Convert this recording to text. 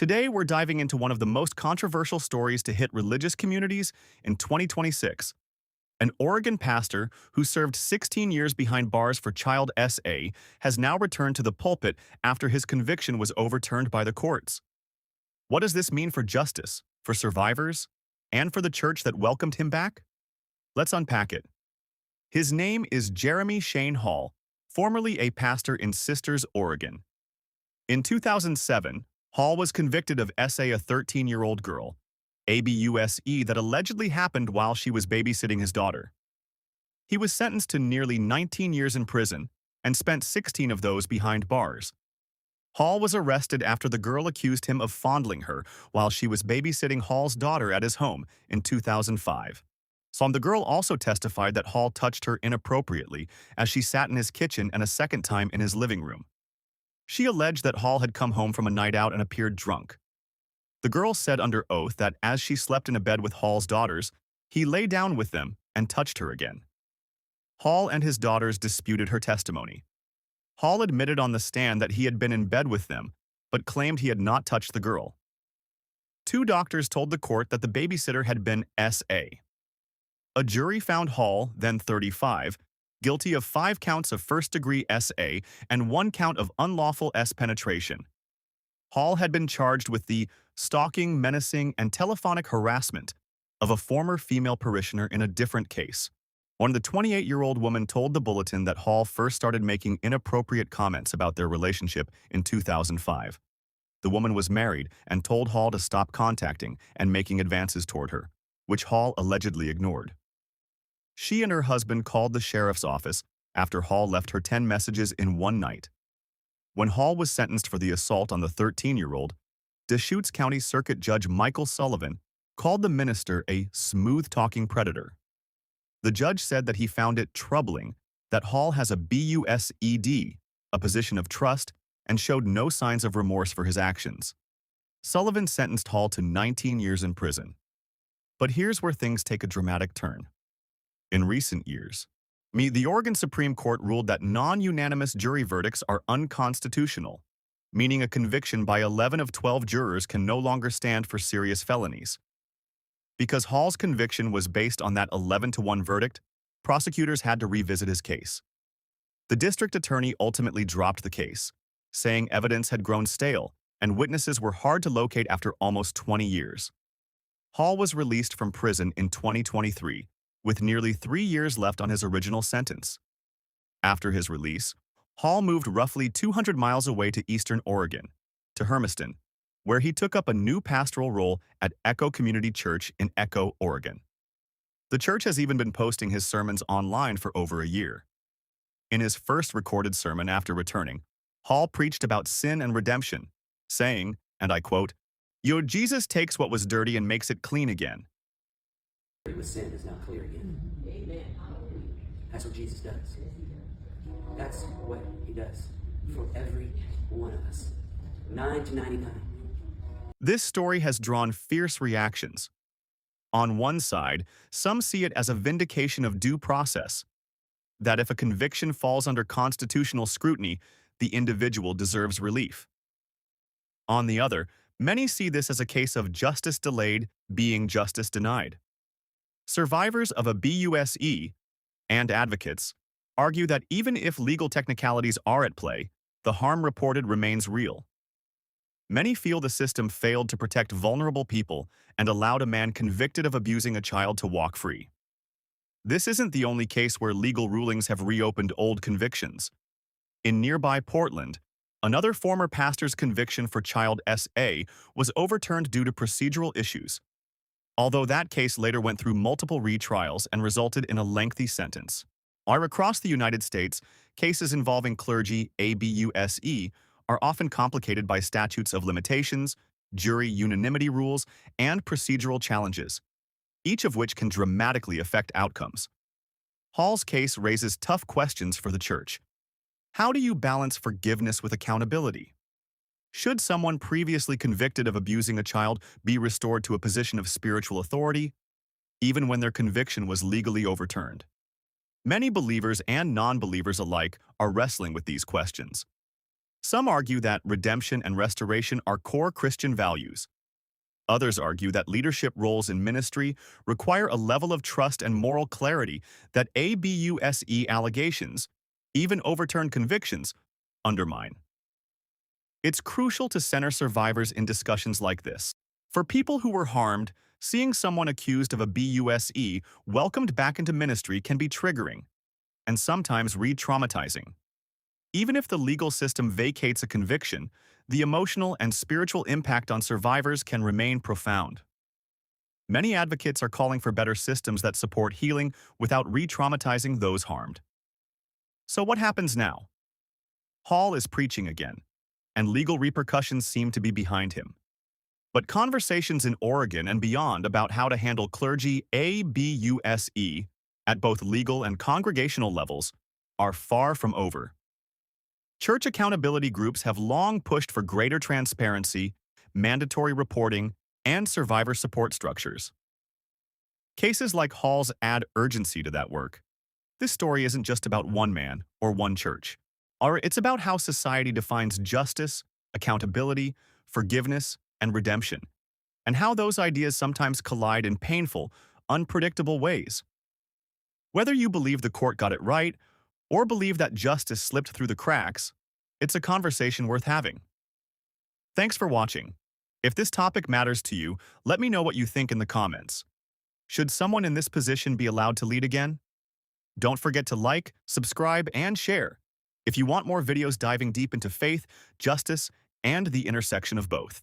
Today, we're diving into one of the most controversial stories to hit religious communities in 2026. An Oregon pastor who served 16 years behind bars for child SA has now returned to the pulpit after his conviction was overturned by the courts. What does this mean for justice, for survivors, and for the church that welcomed him back? Let's unpack it. His name is Jeremy Shane Hall, formerly a pastor in Sisters, Oregon. In 2007, Hall was convicted of SA a 13-year-old girl, A.b.u.s.e, that allegedly happened while she was babysitting his daughter. He was sentenced to nearly 19 years in prison and spent 16 of those behind bars. Hall was arrested after the girl accused him of fondling her while she was babysitting Hall's daughter at his home in 2005. The girl also testified that Hall touched her inappropriately as she sat in his kitchen and a second time in his living room. She alleged that Hall had come home from a night out and appeared drunk. The girl said under oath that as she slept in a bed with Hall's daughters, he lay down with them and touched her again. Hall and his daughters disputed her testimony. Hall admitted on the stand that he had been in bed with them, but claimed he had not touched the girl. Two doctors told the court that the babysitter had been SA. A jury found Hall, then 35, guilty of 5 counts of first-degree SA and 1 count of unlawful penetration. Hall had been charged with the stalking, menacing, and telephonic harassment of a former female parishioner in a different case. When the 28-year-old woman told the Bulletin that Hall first started making inappropriate comments about their relationship in 2005. The woman was married and told Hall to stop contacting and making advances toward her, which Hall allegedly ignored. She and her husband called the sheriff's office after Hall left her 10 messages in one night. When Hall was sentenced for the assault on the 13-year-old, Deschutes County Circuit Judge Michael Sullivan called the minister a smooth-talking predator. The judge said that he found it troubling that Hall has a B.u.s.e, a position of trust, and showed no signs of remorse for his actions. Sullivan sentenced Hall to 19 years in prison. But here's where things take a dramatic turn. In recent years, the Oregon Supreme Court ruled that non-unanimous jury verdicts are unconstitutional, meaning a conviction by 11 of 12 jurors can no longer stand for serious felonies. Because Hall's conviction was based on that 11-1 verdict, prosecutors had to revisit his case. The district attorney ultimately dropped the case, saying evidence had grown stale and witnesses were hard to locate after almost 20 years. Hall was released from prison in 2023, with nearly 3 years left on his original sentence. After his release, Hall moved roughly 200 miles away to eastern Oregon, to Hermiston, where he took up a new pastoral role at Echo Community Church in Echo, Oregon. The church has even been posting his sermons online for over a year. In his first recorded sermon after returning, Hall preached about sin and redemption, saying, and I quote, "Your Jesus takes what was dirty and makes it clean again." With sin is now clear again. Amen. That's what Jesus does. That's what he does for every one of us. 9 to 99. This story has drawn fierce reactions. On one side, some see it as a vindication of due process, that if a conviction falls under constitutional scrutiny, the individual deserves relief. On the other, many see this as a case of justice delayed being justice denied. Survivors of A.b.u.s.e and advocates argue that even if legal technicalities are at play, the harm reported remains real. Many feel the system failed to protect vulnerable people and allowed a man convicted of abusing a child to walk free. This isn't the only case where legal rulings have reopened old convictions. In nearby Portland, another former pastor's conviction for child SA was overturned due to procedural issues, although that case later went through multiple retrials and resulted in a lengthy sentence. Across the United States, cases involving clergy A.b.u.s.e are often complicated by statutes of limitations, jury unanimity rules, and procedural challenges, each of which can dramatically affect outcomes. Hall's case raises tough questions for the church. How do you balance forgiveness with accountability? Should someone previously convicted of abusing a child be restored to a position of spiritual authority, even when their conviction was legally overturned? Many believers and non-believers alike are wrestling with these questions. Some argue that redemption and restoration are core Christian values. Others argue that leadership roles in ministry require a level of trust and moral clarity that A.b.u.s.e. allegations, even overturned convictions, undermine. It's crucial to center survivors in discussions like this. For people who were harmed, seeing someone accused of a A.b.u.s.e. welcomed back into ministry can be triggering, and sometimes re-traumatizing. Even if the legal system vacates a conviction, the emotional and spiritual impact on survivors can remain profound. Many advocates are calling for better systems that support healing without re-traumatizing those harmed. So what happens now? Hall is preaching again, and legal repercussions seem to be behind him. But conversations in Oregon and beyond about how to handle clergy A.b.u.s.e. at both legal and congregational levels are far from over. Church accountability groups have long pushed for greater transparency, mandatory reporting, and survivor support structures. Cases like Hall's add urgency to that work. This story isn't just about one man or one church. It's about how society defines justice, accountability, forgiveness, and redemption, and how those ideas sometimes collide in painful, unpredictable ways. Whether you believe the court got it right or believe that justice slipped through the cracks, it's a conversation worth having. Thanks for watching. If this topic matters to you, let me know what you think in the comments. Should someone in this position be allowed to lead again? Don't forget to like, subscribe, and share if you want more videos diving deep into faith, justice, and the intersection of both.